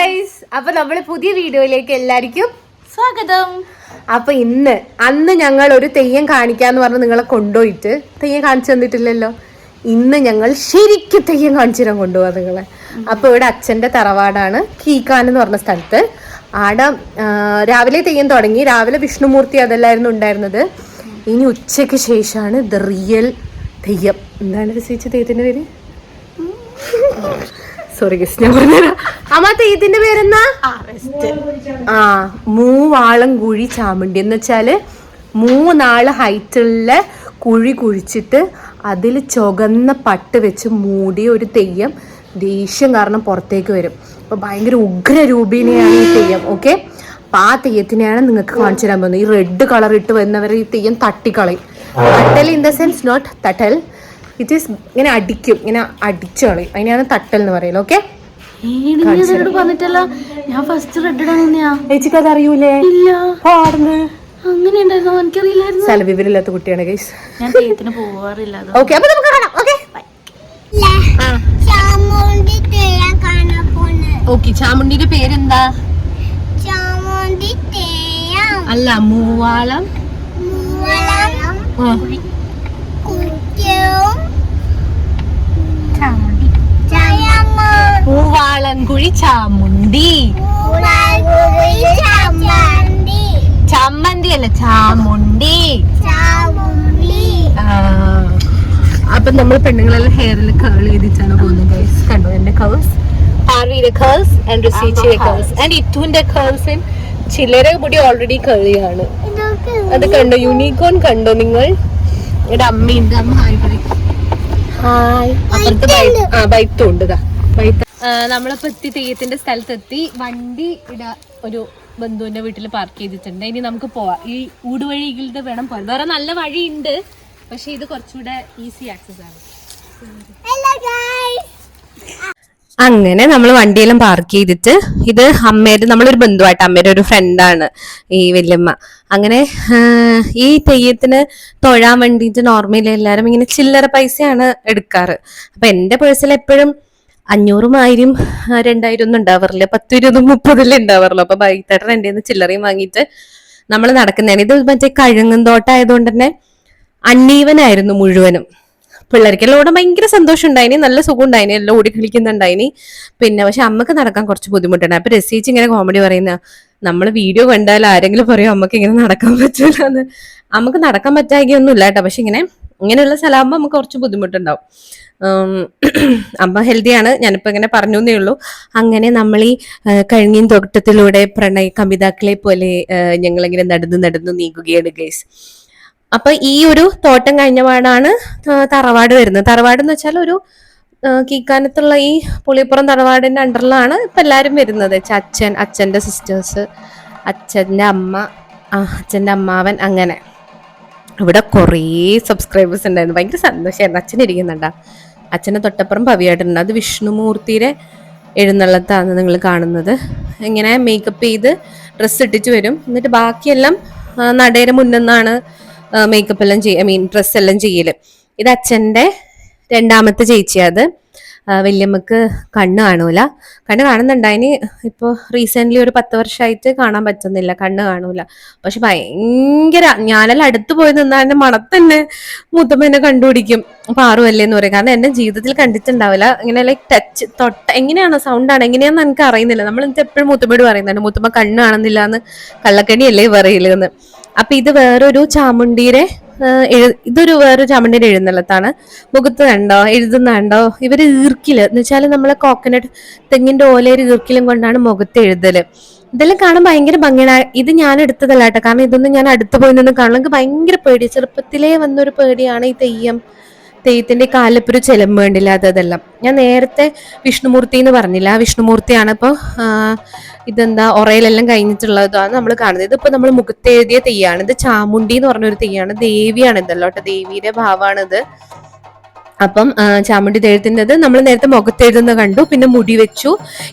Guys, അപ്പൊ നമ്മള് പുതിയ വീഡിയോയിലേക്ക് എല്ലാവർക്കും സ്വാഗതം. അപ്പൊ അന്ന് ഞങ്ങൾ ഒരു തെയ്യം കാണിക്കാന്ന് പറഞ്ഞ് നിങ്ങളെ കൊണ്ടുപോയിട്ട് തെയ്യം കാണിച്ചു തന്നിട്ടില്ലല്ലോ. ഇന്ന് ഞങ്ങൾ ശരിക്കും തെയ്യം കാണിച്ചു തരാൻ കൊണ്ടുപോകാം നിങ്ങളെ. അപ്പൊ ഇവിടെ അച്ഛന്റെ തറവാടാണ് കീക്കാൻ എന്ന് പറഞ്ഞ സ്ഥലത്ത്. ആടെ രാവിലെ തെയ്യം തുടങ്ങി. രാവിലെ വിഷ്ണുമൂർത്തി അതെല്ലായിരുന്നു ഉണ്ടായിരുന്നത്. ഇനി ഉച്ചയ്ക്ക് ശേഷമാണ് ദ റിയൽ തെയ്യം. എന്താണ് രസിച്ച തെയ്യത്തിന്റെ പേര്? സോറി ഗസ്, ഞാൻ പറഞ്ഞുതരാം. അമ്മ തെയ്യത്തിന്റെ പേരെന്നാ? മൂവാളം കുഴി ചാമുണ്ടി എന്ന് വെച്ചാല് 3 ആള് ഹൈറ്റുള്ള കുഴി കുഴിച്ചിട്ട് അതിൽ ചുവന്ന പട്ട് വെച്ച് മൂടിയ ഒരു തെയ്യം. ദേഷ്യം കാരണം പുറത്തേക്ക് വരും. അപ്പൊ ഭയങ്കര ഉഗ്രരൂപിണിയാണ് ഈ തെയ്യം. ഓക്കെ, അപ്പൊ ആ തെയ്യത്തിനെയാണ് നിങ്ങൾക്ക് കാണിച്ചു തരാൻ പോകുന്നത്. ഈ റെഡ് കളർ ഇട്ട് വരുന്നവരെ ഈ തെയ്യം തട്ടിക്കളയും. തട്ടൽ ഇൻ ദ സെൻസ് നോട്ട് തട്ടൽ, ഇറ്റ് ഈസ് ഇങ്ങനെ അടിക്കും, ഇങ്ങനെ അടിച്ചു കളയും. അതിനെയാണ് തട്ടൽ എന്ന് പറയല്. ഓക്കെ, പറഞ്ഞിട്ടല്ല, ഞാൻ ഫസ്റ്റ് റെഡ് ചേച്ചിക്ക് അത് അറിയൂലേ? അങ്ങനെ എനിക്കറിയില്ലായിരുന്നു. സ്ഥല വിവരമില്ലാത്ത കുട്ടിയാണ് ഗൈസ്. ഞാൻ തെയ്യത്തിന് പോവാറില്ല. ഓക്കെ, അപ്പൊ നമുക്ക് കാണാം. ഓക്കെ ഓക്കെ, ചാമുണ്ടിന്റെ പേരെന്താ? അല്ല, മൂവാളം മൂവാളൻകുഴി ചാമുണ്ടി. ചമ്മന്തി അല്ല, ചാമുണ്ടി. അപ്പൊ നമ്മൾ പെണ്ണുങ്ങളെല്ലാം ഹെയറിൽ കേൾ ചെയ്തിട്ടാണ് പോകുന്നത് ഗൈസ്. കണ്ടോ എന്റെ കേഴ്സ്, പാർവിയുടെ കേഴ്സ് ആൻഡ് ഋഷിച്ചിയുടെ കേഴ്സ് ആൻഡ് ഇറ്റുവിന്റെ കേഴ്സ്. ചിലരെ മുടി ഓൾറെഡി കളിയാണ്. അത് കണ്ടോ, യൂണിക്കോൺ കണ്ടോ നിങ്ങൾ? ഇവിടെ അമ്മയുണ്ട്. അമ്മ ഹായ് പറയും. ഹായ്. അപ്പുറത്ത് ബൈത്തും ഉണ്ട്. നമ്മളിപ്പോ എത്തി, തെയ്യത്തിന്റെ സ്ഥലത്തെത്തി. വണ്ടി ഇവിടെ ഒരു ബന്ധുവിന്റെ വീട്ടിൽ പാർക്ക് ചെയ്തിട്ടുണ്ട്. ഇനി നമുക്ക് പോവാം. ഈ ഊടുവഴികളുടെ വേണം പോകാൻ. വേറെ നല്ല വഴിയുണ്ട്, പക്ഷെ ഇത് കുറച്ചുകൂടെ ഈസി ആക്സസ് ആണ്. അങ്ങനെ നമ്മൾ വണ്ടിയെല്ലാം പാർക്ക് ചെയ്തിട്ട്, ഇത് അമ്മയുടെ, നമ്മളൊരു ബന്ധുവായിട്ട് അമ്മയുടെ ഒരു ഫ്രണ്ടാണ് ഈ വല്യമ്മ. അങ്ങനെ ഈ തെയ്യത്തിന് തൊഴാൻ വേണ്ടിയിട്ട് നോർമലി എല്ലാവരും ഇങ്ങനെ ചില്ലറ പൈസയാണ് എടുക്കാറ്. അപ്പൊ എന്റെ പേഴ്സിൽ എപ്പോഴും 500, 1000, 2000 ഒന്നും ഉണ്ടാവാറില്ല. 10, 20, 30 ഉണ്ടാവാറുള്ളൂ. അപ്പൊ ബൈത്തേട്ടൻ എൻ്റെ നിന്ന് ചില്ലറയും വാങ്ങിയിട്ട് നമ്മൾ നടക്കുന്നതാണ്. ഇത് മറ്റേ കഴുങ്ങും തോട്ടായതുകൊണ്ട് തന്നെ അണ്ണീവനായിരുന്നു മുഴുവനും. പിള്ളേർക്കെല്ലാം ഓടാൻ ഭയങ്കര സന്തോഷം ഉണ്ടായിനി, നല്ല സുഖം ഉണ്ടായിനി, എല്ലാം ഓടി കളിക്കുന്നുണ്ടായിനി. പിന്നെ പക്ഷെ അമ്മക്ക് നടക്കാൻ കുറച്ച് ബുദ്ധിമുട്ടുണ്ട്. അപ്പൊ രസിച്ച് ഇങ്ങനെ കോമഡി പറയുന്ന, നമ്മൾ വീഡിയോ കണ്ടാൽ ആരെങ്കിലും പറയും അമ്മക്ക് ഇങ്ങനെ നടക്കാൻ പറ്റൂല എന്ന്. അമ്മക്ക് നടക്കാൻ പറ്റാകിയൊന്നും ഇല്ല കേട്ടോ. പക്ഷെ ഇങ്ങനെയുള്ള സ്ഥലമാകുമ്പോൾ നമുക്ക് കുറച്ച് ബുദ്ധിമുട്ടുണ്ടാവും. അമ്മ ഹെൽത്തിയാണ്, ഞാനിപ്പോ ഇങ്ങനെ പറഞ്ഞു എന്നേ ഉള്ളൂ. അങ്ങനെ നമ്മൾ ഈ കഴുങ്ങിൻ തോട്ടത്തിലൂടെ പ്രണയ കവിതാക്കളെ പോലെ ഞങ്ങളിങ്ങനെ നടന്നു നീങ്ങുകയാണ് ഗൈസ്. അപ്പൊ ഈ ഒരു തോട്ടം കഴിഞ്ഞപാടാണ് തറവാട് വരുന്നത്. തറവാട് എന്ന് വെച്ചാൽ ഒരു കീക്കാനത്തുള്ള ഈ പുളിപ്പുറം തറവാടിന്റെ അണ്ടറിലാണ് ഇപ്പൊ എല്ലാരും വരുന്നത്. അച്ഛന്റെ സിസ്റ്റേഴ്സ്, അച്ഛന്റെ അമ്മ, അച്ഛന്റെ അമ്മാവൻ, അങ്ങനെ ഇവിടെ കുറേ സബ്സ്ക്രൈബേഴ്സ് ഉണ്ടായിരുന്നു. ഭയങ്കര സന്തോഷമായിരുന്നു. അച്ഛൻ ഇരിക്കുന്നുണ്ടാ. അച്ഛൻ്റെ തൊട്ടപ്പുറം ഭവ്യായിട്ടുണ്ട്. അത് വിഷ്ണുമൂർത്തിയുടെ എഴുന്നള്ളത്താണ് നിങ്ങൾ കാണുന്നത്. ഇങ്ങനെ മേക്കപ്പ് ചെയ്ത് ഡ്രസ്സ് ഇട്ടിട്ട് വരും. എന്നിട്ട് ബാക്കിയെല്ലാം നടയുടെ മുന്നിന്നാണ് മേക്കപ്പ് എല്ലാം ഡ്രസ്സ് എല്ലാം ചെയ്യല്. ഇത് അച്ഛൻ്റെ 2ാമത്തെ ചേച്ചിയാ. അത് വല്യമ്മക്ക് കണ്ണ് കാണൂല. കണ്ണ് കാണുന്നുണ്ടായിന്. ഇപ്പോൾ റീസെന്റ് ഒരു 10 വർഷമായിട്ട് കാണാൻ പറ്റുന്നില്ല, കണ്ണ് കാണൂല. പക്ഷെ ഭയങ്കര, ഞാനെല്ലാം അടുത്ത് പോയി നിന്നാൽ എന്റെ മണത്തന്നെ മുത്തമ്മ കണ്ടുപിടിക്കും. പാറുമല്ലേ എന്ന് പറയും. കാരണം എന്റെ ജീവിതത്തിൽ കണ്ടിട്ടുണ്ടാവില്ല ഇങ്ങനെ ലൈക്ക് ടച്ച് തൊട്ട എങ്ങനെയാണ് സൗണ്ടാണ് എങ്ങനെയാന്ന് എനിക്ക് അറിയുന്നില്ല. നമ്മൾ എന്നിട്ട് എപ്പോഴും മുത്തമ്മയോട് പറയുന്നുണ്ട്, മുത്തമ്മ കണ്ണ് കാണുന്നില്ല എന്ന്, കള്ളക്കണിയല്ലേ പറയില്ലെന്ന്. അപ്പൊ ഇത് വേറൊരു ചാമുണ്ടിയുടെ എഴുന്നള്ളത്താണ്. മുഖത്ത് കണ്ടോ, എഴുതുന്ന കണ്ടോ? ഇവര് ഈർക്കില് എന്ന് വെച്ചാല് നമ്മളെ കോക്കനട്ട് തെങ്ങിന്റെ ഓലയൊരു ഈർക്കിലും കൊണ്ടാണ് മുഖത്ത് എഴുതല്. ഇതെല്ലാം കാണാൻ ഭയങ്കര ഭംഗിയാണ്. ഇത് ഞാൻ എടുത്തതല്ല കേട്ടോ, കാരണം ഇതൊന്നും ഞാൻ അടുത്ത് പോയി നിന്ന് കാണാൻ എനിക്ക് ഭയങ്കര പേടി. ചെറുപ്പത്തിലേ വന്നൊരു പേടിയാണ് ഈ തെയ്യത്തിന്റെ കാലിപ്പൊരു ചെലമ്പ് വേണ്ടില്ല അതെല്ലാം. ഞാൻ നേരത്തെ വിഷ്ണുമൂർത്തി എന്ന് പറഞ്ഞില്ല, ആ വിഷ്ണുമൂർത്തിയാണ് ഇപ്പൊ ഇതെന്താ ഒറയിലെല്ലാം കഴിഞ്ഞിട്ടുള്ളതാണ് നമ്മൾ കാണുന്നത്. ഇതിപ്പോ നമ്മൾ മുഖത്തെഴുതിയ തെയ്യാണ്. ഇത് ചാമുണ്ടി എന്ന് പറഞ്ഞൊരു തെയ്യാണ്. ദേവിയാണ് ഇതല്ലോ കേട്ടോ, ദേവിയുടെ ഭാവമാണിത്. അപ്പം ചാമുണ്ടി തെഴുത്തിൻ്റെത് നമ്മൾ നേരത്തെ മുഖത്തെഴുതുന്ന കണ്ടു. പിന്നെ മുടി വെച്ചു.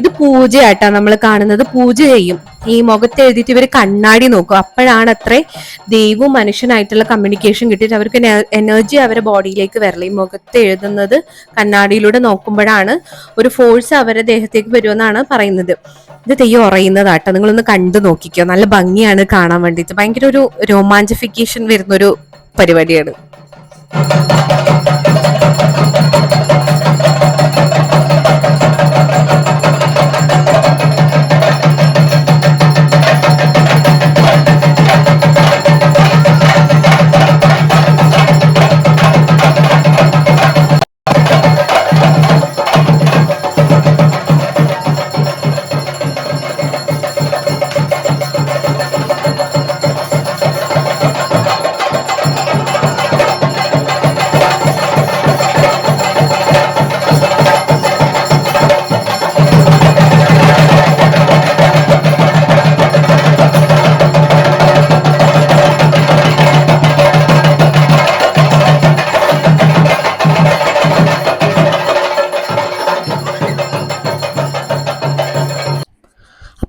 ഇത് പൂജയാട്ടാ നമ്മൾ കാണുന്നത്. പൂജ ചെയ്യും. ഈ മുഖത്തെഴുതിയിട്ട് ഇവർ കണ്ണാടി നോക്കും. അപ്പോഴാണ് അത്രേ ദൈവവും മനുഷ്യനായിട്ടുള്ള കമ്മ്യൂണിക്കേഷൻ കിട്ടിയിട്ട് അവർക്ക് എനർജി അവരുടെ ബോഡിയിലേക്ക് വരല. ഈ മുഖത്ത് എഴുതുന്നത് കണ്ണാടിയിലൂടെ നോക്കുമ്പോഴാണ് ഒരു ഫോഴ്സ് അവരുടെ ദേഹത്തേക്ക് വരുമെന്നാണ് പറയുന്നത്. ഇത് തെയ്യം ഉറയുന്നതാട്ടോ, നിങ്ങളൊന്ന് കണ്ടു നോക്കിക്കോ. നല്ല ഭംഗിയാണ് കാണാൻ വേണ്ടിയിട്ട്. ഭയങ്കര ഒരു രോമാഞ്ചിഫിക്കേഷൻ വരുന്നൊരു പരിപാടിയാണ്.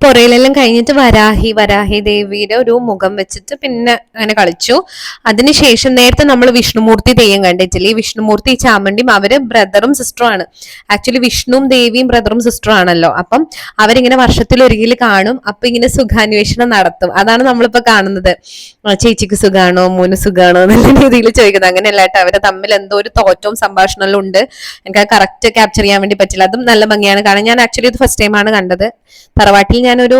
പൊറയിലെല്ലാം കഴിഞ്ഞിട്ട് വരാഹി ദേവിയുടെ ഒരു മുഖം വെച്ചിട്ട് പിന്നെ അങ്ങനെ കളിച്ചു. അതിനുശേഷം നേരത്തെ നമ്മൾ വിഷ്ണുമൂർത്തി തെയ്യം കണ്ടിട്ടില്ലേ, ഈ വിഷ്ണുമൂർത്തി ചാമണ്ടിയും അവര് ബ്രദറും സിസ്റ്ററും ആണ്. ആക്ച്വലി വിഷ്ണുവും ദേവിയും ബ്രദറും സിസ്റ്ററും ആണല്ലോ. അപ്പം അവരിങ്ങനെ വർഷത്തിൽ ഒരിക്കൽ കാണും, അപ്പൊ ഇങ്ങനെ സുഖാന്വേഷണം നടത്തും. അതാണ് നമ്മളിപ്പോ കാണുന്നത്. ചേച്ചിക്ക് സുഖാണോ, മോന് സുഖാണോ എന്നുള്ള രീതിയിൽ ചോദിക്കുന്നത്. അങ്ങനെയല്ല കേട്ടോ, അവരെ തമ്മിൽ എന്തോ ഒരു തോറ്റവും സംഭാഷണവും ഉണ്ട്. എനിക്ക് കറക്റ്റ് ക്യാപ്ചർ ചെയ്യാൻ വേണ്ടി പറ്റില്ല. അതും നല്ല ഭംഗിയാണ് കാണാൻ. ഞാൻ ആക്ച്വലി ഇത് ഫസ്റ്റ് ടൈമാണ് കണ്ടത്. തറവാട്ടിൽ ഞാനൊരു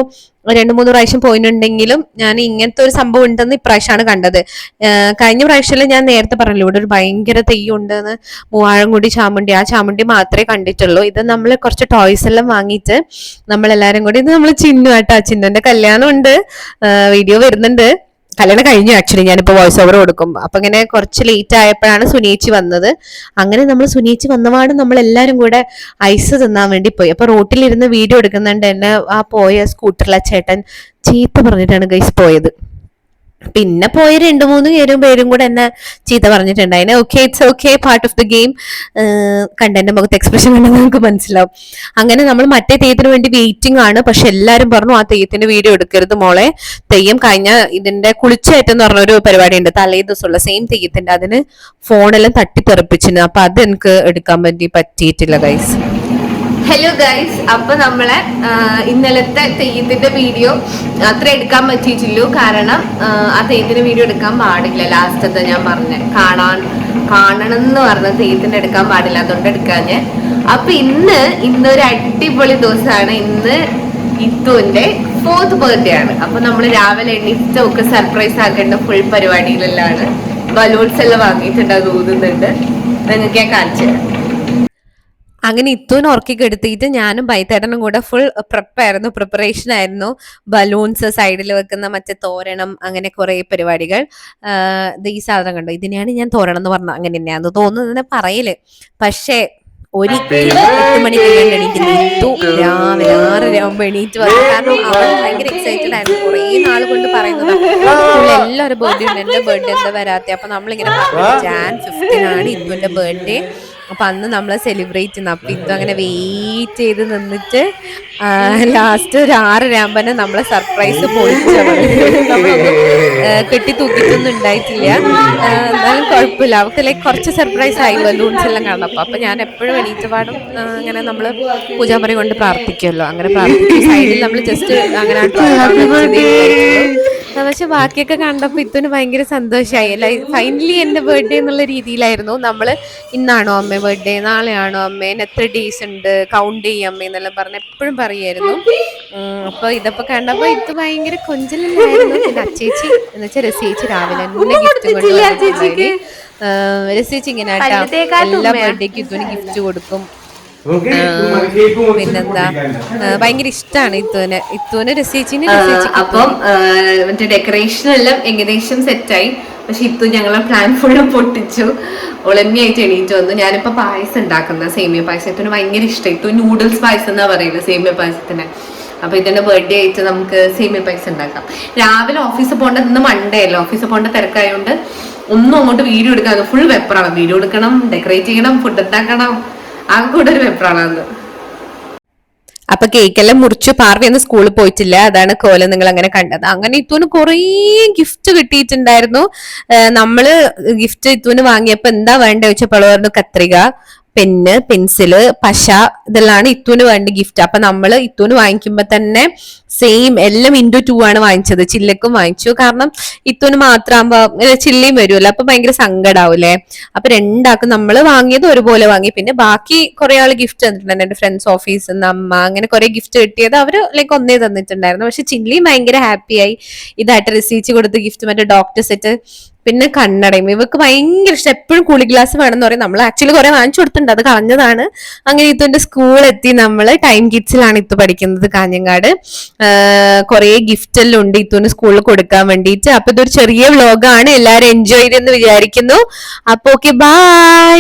2-3 പ്രാവശ്യം പോയിട്ടുണ്ടെങ്കിലും ഞാൻ ഇങ്ങനത്തെ ഒരു സംഭവം ഉണ്ടെന്ന് ഇപ്രാവശ്യമാണ് കണ്ടത്. കഴിഞ്ഞ പ്രാവശ്യം ഞാൻ നേരത്തെ പറഞ്ഞല്ലോ, ഇവിടെ ഒരു ഭയങ്കര തെയ്യം ഉണ്ടെന്ന്, മൂവാഴംകുടി ചാമുണ്ടി. ആ ചാമുണ്ടി മാത്രമേ കണ്ടിട്ടുള്ളൂ. ഇത് നമ്മൾ കുറച്ച് ടോയ്സ് എല്ലാം വാങ്ങിയിട്ട് നമ്മളെല്ലാരും കൂടി, ഇത് നമ്മൾ ചിന്നു കേട്ടോ, ചിന്നുന്റെ കല്യാണം ഉണ്ട്, വീഡിയോ വരുന്നുണ്ട്. കല്യാണം കഴിഞ്ഞു ആക്ച്വലി, ഞാനിപ്പോ വോയിസ് ഓവർ കൊടുക്കും. അപ്പൊ ഇങ്ങനെ കുറച്ച് ലേറ്റ് ആയപ്പോഴാണ് സുനീച്ചി വന്നത്. അങ്ങനെ നമ്മൾ സുനീച്ചി വന്നപാടും നമ്മൾ എല്ലാരും കൂടെ ഐസ് തിന്നാൻ വേണ്ടി പോയി. അപ്പൊ റോട്ടിലിരുന്ന് വീഡിയോ എടുക്കുന്നുണ്ട്. എന്നെ ആ പോയ സ്കൂട്ടറിലെ ചേട്ടൻ ചീത്ത പറഞ്ഞിട്ടാണ് ഗൈസ് പോയത്. പിന്നെ പോയ 2-3 പേരും കൂടെ എന്നെ ചീത്ത പറഞ്ഞിട്ടുണ്ടായിന്. Okay, it's okay, part of the game. കണ്ടന്റെ മുഖത്ത് എക്സ്പ്രഷൻ കണ്ടെന്ന് നമുക്ക് മനസ്സിലാവും. അങ്ങനെ നമ്മൾ മറ്റേ തെയ്യത്തിന് വേണ്ടി വെയിറ്റിംഗ് ആണ്. പക്ഷെ എല്ലാരും പറഞ്ഞു ആ തെയ്യത്തിന്റെ വീഡിയോ എടുക്കരുത് മോളെ, തെയ്യം കഴിഞ്ഞ ഇതിന്റെ കുളിച്ചേറ്റം എന്ന് പറഞ്ഞൊരു പരിപാടി ഉണ്ട് തലേ ദിവസമുള്ള സെയിം തെയ്യത്തിന്റെ, അതിന് ഫോണെല്ലാം തട്ടിത്തെറിപ്പിച്ചിന്. അപ്പൊ അത് എനിക്ക് എടുക്കാൻ വേണ്ടി പറ്റിയിട്ടില്ല ഗൈസ്. ഹലോ ഗൈസ്, അപ്പൊ നമ്മളെ ഇന്നലത്തെ തെയ്യത്തിന്റെ വീഡിയോ അത്ര എടുക്കാൻ പറ്റിയിട്ടില്ലു. കാരണം ആ തെയ്യത്തിന്റെ വീഡിയോ എടുക്കാൻ പാടില്ല. ലാസ്റ്റത്തെ ഞാൻ പറഞ്ഞ കാണണം എന്ന് പറഞ്ഞ തെയ്യത്തിന്റെ എടുക്കാൻ പാടില്ല, അതുകൊണ്ട് എടുക്കാഞ്ഞ്. അപ്പൊ ഇന്നൊരു അടിപൊളി ദിവസമാണ്. ഇന്ന് ഇത്തുവിന്റെ 4th ബർത്ത്ഡേ ആണ്. അപ്പൊ നമ്മൾ രാവിലെ എണീറ്റൊക്കെ സർപ്രൈസ് ആക്കേണ്ട ഫുൾ പരിപാടിയിലെല്ലാണ്. ബലൂൺസ് എല്ലാം വാങ്ങിയിട്ടുണ്ട്, അത് ഊതുന്നുണ്ട്. നിങ്ങൾക്ക് ഞാൻ കാണിച്ചു തരാം. അങ്ങനെ ഇത്തൂന് ഉറക്കി കെടുത്തിയിട്ട് ഞാനും ബൈത്തേട്ടനും കൂടെ ഫുൾ പ്രിപ്പറേഷൻ ആയിരുന്നു. ബലൂൺസ്, സൈഡിൽ വെക്കുന്ന മറ്റേ തോരണം, അങ്ങനെ കുറെ പരിപാടികൾ. ഈ സാധനം കണ്ടോ, ഇതിനെയാണ് ഞാൻ തോരണം എന്ന് പറഞ്ഞത്. അങ്ങനെ തന്നെയാന്ന് തോന്നുന്നതിനെ പറയല്. പക്ഷേ ഒരിക്കലും 8 മണിക്ക് എണീക്കുന്ന ഇത്തു രാവിലെ 6 ആകുമ്പോ എണീറ്റ് വന്നു. കാരണം അവൾ ഭയങ്കര എക്സൈറ്റഡ് ആയിരുന്നു. കുറേ നാൾ കൊണ്ട് പറയുന്നതാണ് എല്ലാവരും ബർത്ത്ഡേ ഉണ്ട്, എന്റെ ബർത്ത്ഡേ എന്താ വരാത്തെ. അപ്പൊ നമ്മളിങ്ങനെ Jan 15 ഇത്തുവിന്റെ ബർത്ത്ഡേ. അപ്പൊ അന്ന് നമ്മളെ സെലിബ്രേറ്റ് ചെയ്യുന്നു. അപ്പൊ ഇതും അങ്ങനെ വെയിറ്റ് ചെയ്ത് നിന്നിട്ട് ലാസ്റ്റ് ഒരു 6 ആകുമ്പോ നമ്മളെ സർപ്രൈസ് പൊളിച്ചവള്. നമ്മളൊന്നും കെട്ടി തൂക്കിട്ടൊന്നും ഉണ്ടായിട്ടില്ല. എന്നാലും കുഴപ്പമില്ല, അവർക്ക് ലൈക്ക് കുറച്ച് സർപ്രൈസ് ആയി ബലൂൺസ് എല്ലാം കാണും. അപ്പൊ ഞാൻ എപ്പോഴും എണീറ്റപാടും അങ്ങനെ നമ്മള് പൂജാമുറി കൊണ്ട് പ്രാർത്ഥിക്കുമല്ലോ, അങ്ങനെ പ്രാർത്ഥിക്കും. സൈഡിൽ നമ്മൾ ജസ്റ്റ് അങ്ങനെ പക്ഷെ ബാക്കിയൊക്കെ കണ്ടപ്പോ ഇത്തിന് ഭയങ്കര സന്തോഷമായി. ഫൈനലി എന്റെ ബർത്ത്ഡേ എന്നുള്ള രീതിയിലായിരുന്നു. നമ്മള് ഇന്നാണോ അമ്മ ബർത്ത്ഡേ, നാളെയാണോ അമ്മ, എത്ര ഡേയ്സ് ഉണ്ട്, കൗണ്ട് ചെയ്യും അമ്മ എന്നെല്ലാം പറഞ്ഞ് എപ്പോഴും പറയായിരുന്നു. അപ്പൊ ഇതൊക്കെ കണ്ടപ്പോ ഇത് ഭയങ്കര കൊഞ്ചലായിരുന്നു. പിന്നെ അച്ചേച്ചി എന്ന് വെച്ചാൽ രസേച്ചി രാവിലെ എന്നെ ഗിഫ്റ്റ് കൊണ്ട് രസേച്ചി ഇങ്ങനെ എല്ലാ ബർത്ത്ഡേക്കും ഇത്തുവിന് ഗിഫ്റ്റ് കൊടുക്കും. പിന്നെന്താ ഭയങ്കര ഇഷ്ടമാണ് ഇത്തുവിന് രസേച്ചിന്. അപ്പം മറ്റേ ഡെക്കറേഷൻ എല്ലാം ഏകദേശം സെറ്റായി. പക്ഷെ ഇത്തു ഞങ്ങളെ പ്ലാൻ ഫുള്ളും പൊട്ടിച്ചു. ഒളമ്മിയായിട്ട് എണീറ്റ് വന്നു. ഞാനിപ്പോ പായസം ഉണ്ടാക്കുന്ന സേമിയ പായസത്തിന് ഭയങ്കര ഇഷ്ടം. ഇത്തു നൂഡിൽസ് പായസം എന്നാ പറയുന്നത് സേമിയ പായസത്തിന്. അപ്പൊ ഇതിന്റെ ബർത്ത്ഡേ ആയിട്ട് നമുക്ക് സേമിയ പായസം ഉണ്ടാക്കാം. രാവിലെ ഓഫീസിൽ പോകേണ്ട, ഇന്ന് മൺഡേ അല്ല, ഓഫീസിൽ പോകേണ്ട തിരക്കായതുകൊണ്ട് ഒന്നും അങ്ങോട്ട് വീഡിയോ എടുക്കാതെ ഫുൾ വെപ്പറാണ്. വീഡിയോ എടുക്കണം, ഡെക്കറേറ്റ് ചെയ്യണം, ഫുഡ് ഉണ്ടാക്കണം, ആ കൂടെ ഒരു വെപ്പറാണ്. അപ്പൊ കേക്കെല്ലാം മുറിച്ചു. പാർവി സ്കൂളിൽ പോയിട്ടില്ല, അതാണ് കോലം നിങ്ങൾ അങ്ങനെ കണ്ടത്. അങ്ങനെ ഇത്തുവിന് കുറേ ഗിഫ്റ്റ് കിട്ടിയിട്ടുണ്ടായിരുന്നു. നമ്മള് ഗിഫ്റ്റ് ഇത്തുവിന് വാങ്ങിയപ്പോ എന്താ വേണ്ട ചോദിച്ചപ്പോൾ പറഞ്ഞു കത്രിക, പെന്ന്, പെൻസില്, പശ ഇതെല്ലാം ഇത്തുവിന് വേണ്ടി ഗിഫ്റ്റ്. അപ്പൊ നമ്മള് ഇത്തുവിന് വാങ്ങിക്കുമ്പോ തന്നെ സെയിം എല്ലാം *2 ആണ് വാങ്ങിച്ചത്. ചില്ലക്കും വാങ്ങിച്ചു. കാരണം ഇത്തുവിന് മാത്രമാകുമ്പോ ചില്ലിയും വരുമല്ലോ, അപ്പൊ ഭയങ്കര സങ്കടാവൂലേ. അപ്പൊ രണ്ടാക്കും നമ്മൾ വാങ്ങിയത് ഒരുപോലെ വാങ്ങി. പിന്നെ ബാക്കി കുറെ ആള് ഗിഫ്റ്റ് തന്നിട്ടുണ്ടായിരുന്നു. എന്റെ ഫ്രണ്ട്സ് ഓഫീസിൽ നിന്ന്, അമ്മ, അങ്ങനെ കുറെ ഗിഫ്റ്റ് കിട്ടിയത് അവര് ലൈക്ക് ഒന്നേ തന്നിട്ടുണ്ടായിരുന്നു. പക്ഷെ ചില്ലിയും ഭയങ്കര ഹാപ്പിയായി. ഇതായിട്ട് റിസീച്ച് കൊടുത്ത് ഗിഫ്റ്റ്, മറ്റേ ഡോക്ടർ സെറ്റ്, പിന്നെ കണ്ണടയും. ഇവർക്ക് ഭയങ്കര ഇഷ്ടം. എപ്പോഴും കൂളിംഗ് ഗ്ലാസ് വേണമെന്ന് പറയും. നമ്മൾ ആക്ച്വലി കുറെ വാങ്ങിച്ചു കൊടുത്തിട്ടുണ്ട്, അത് കളഞ്ഞതാണ്. അങ്ങനെ ഇത്തുവിന്റെ സ്കൂൾ എത്തി. നമ്മള് ടൈം കിഡ്സിലാണ് ഇത്തു പഠിക്കുന്നത്, കാഞ്ഞങ്ങാട്. കുറെ ഗിഫ്റ്റ് എല്ലാം ഉണ്ട് ഇത്തുവിന് സ്കൂളിൽ കൊടുക്കാൻ വേണ്ടിയിട്ട്. അപ്പൊ ഇതൊരു ചെറിയ വ്ലോഗാണ്. എല്ലാരും എൻജോയ് ചെയ്തെന്ന് വിചാരിക്കുന്നു. അപ്പൊ ഓക്കെ, ബൈ.